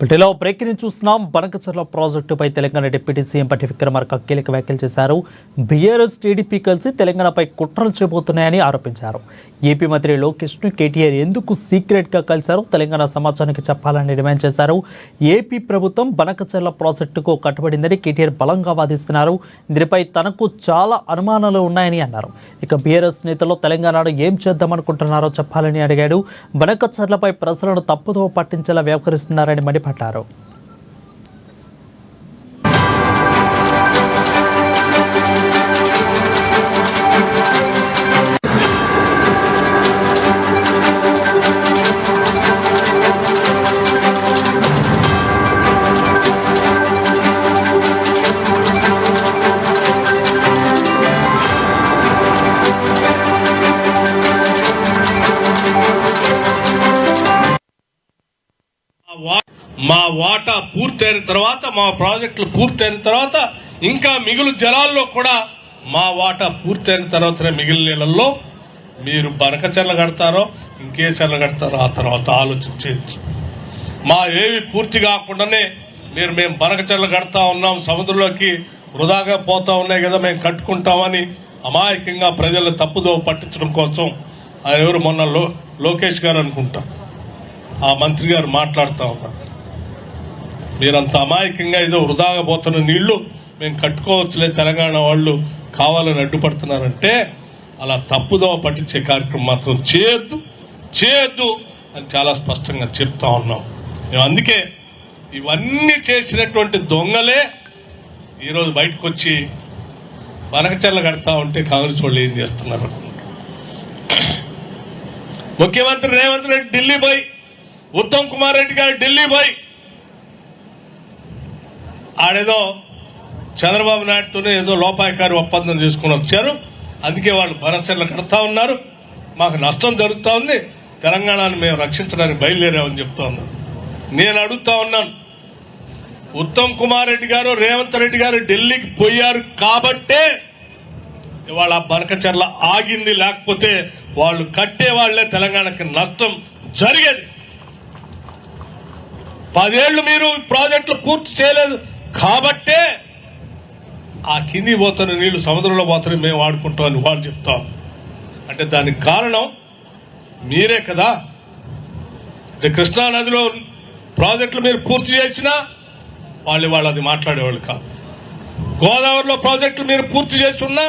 బులెటిన్లో breaking news చూస్తున్నాం. బనకచర్ల ప్రాజెక్టుపై తెలంగాణ డిప్యూటీ సీఎం భట్టి విక్రమార్క కీలక వ్యాఖ్యలు చేశారు. బీఆర్ఎస్ టీడీపీ కలిసి తెలంగాణపై కుట్రలు చేయబోతున్నాయని ఆరోపించారు. ఏపీ మంత్రి లోకేష్ను కేటీఆర్ ఎందుకు సీక్రెట్గా కలిశారో తెలంగాణ సమాజానికి చెప్పాలని డిమాండ్ చేశారు. ఏపీ ప్రభుత్వం బనకచర్ల ప్రాజెక్టుకు కట్టుబడిందని కేటీఆర్ బలంగా వాదిస్తున్నారు. దీనిపై తనకు చాలా అనుమానాలు ఉన్నాయని అన్నారు. ఇక బీఆర్ఎస్ నేతలు తెలంగాణను ఏం చేద్దామనుకుంటున్నారో చెప్పాలని అడిగాడు. బనకచర్లపై ప్రజలను తప్పుదో పట్టించేలా వ్యవహరిస్తున్నారని మండిపడ్డారు. మా వాటా పూర్తయిన తర్వాత, మా ప్రాజెక్టులు పూర్తయిన తర్వాత, ఇంకా మిగులు జలాల్లో కూడా మా వాటా పూర్తయిన తర్వాతనే మిగిలిన నీళ్ళల్లో మీరు బనకచర్ల కడతారో ఇంకే చెర్ల కడతారో ఆ తర్వాత ఆలోచించవచ్చు. మా ఏవి పూర్తి కాకుండానే మేము బనకచర్ల కడతా ఉన్నాం, సముద్రంలోకి వృధాగా పోతా ఉన్నాయి కదా మేము కట్టుకుంటామని అమాయకంగా ప్రజల తప్పుదో పట్టించడం కోసం ఎవరు మొన్న లోకేష్ గారు అనుకుంటా ఆ మంత్రి గారు మాట్లాడుతూ ఉన్నారు. మీరంత అమాయకంగా ఏదో వృధాగా పోతున్న నీళ్లు మేము కట్టుకోవచ్చులే తెలంగాణ వాళ్ళు కావాలని అడ్డుపడుతున్నారంటే అలా తప్పుదో పట్టించే కార్యక్రమం మాత్రం చేయొద్దు అని చాలా స్పష్టంగా చెప్తా ఉన్నాం. మేము అందుకే ఇవన్నీ చేసినటువంటి దొంగలే ఈరోజు బయటకు వచ్చి బనకచర్ల కడతా ఉంటే కాంగ్రెస్ వాళ్ళు ఏం చేస్తున్నారు. ముఖ్యమంత్రి రేవంత్ రెడ్డి ఢిల్లీ పోయి, ఉత్తమ్ కుమార్ రెడ్డి గారు ఢిల్లీ పోయి ఆడేదో చంద్రబాబు నాయుడుతోనే ఏదో లోపాయకారి ఒప్పందం చేసుకుని వచ్చారు. అందుకే వాళ్ళు బనకచర్ల కడతా ఉన్నారు. మాకు నష్టం జరుగుతూ ఉంది, తెలంగాణను మేము రక్షించడానికి బయలుదేరామని చెప్తా ఉన్నారు. నేను అడుగుతా ఉన్నాను, ఉత్తమ్ కుమార్ రెడ్డి గారు రేవంత్ రెడ్డి గారు ఢిల్లీకి పోయారు కాబట్టే ఇవాళ బనకచర్ల ఆగింది. లేకపోతే వాళ్ళు కట్టే వాళ్లే తెలంగాణకి నష్టం జరిగేది. 10 ఏళ్లు మీరు ప్రాజెక్టులు పూర్తి చేయలేదు కాబట్టే ఆ కింది పోతున్న నీళ్లు సముద్రంలో పోతున్న మేము వాడుకుంటామని వాళ్ళు చెప్తాం. అంటే దానికి కారణం మీరే కదా. అంటే కృష్ణా నదిలో ప్రాజెక్టులు మీరు పూర్తి చేసినా వాళ్ళు అది మాట్లాడేవాళ్ళు కాదు. గోదావరిలో ప్రాజెక్టులు మీరు పూర్తి చేసి ఉన్నా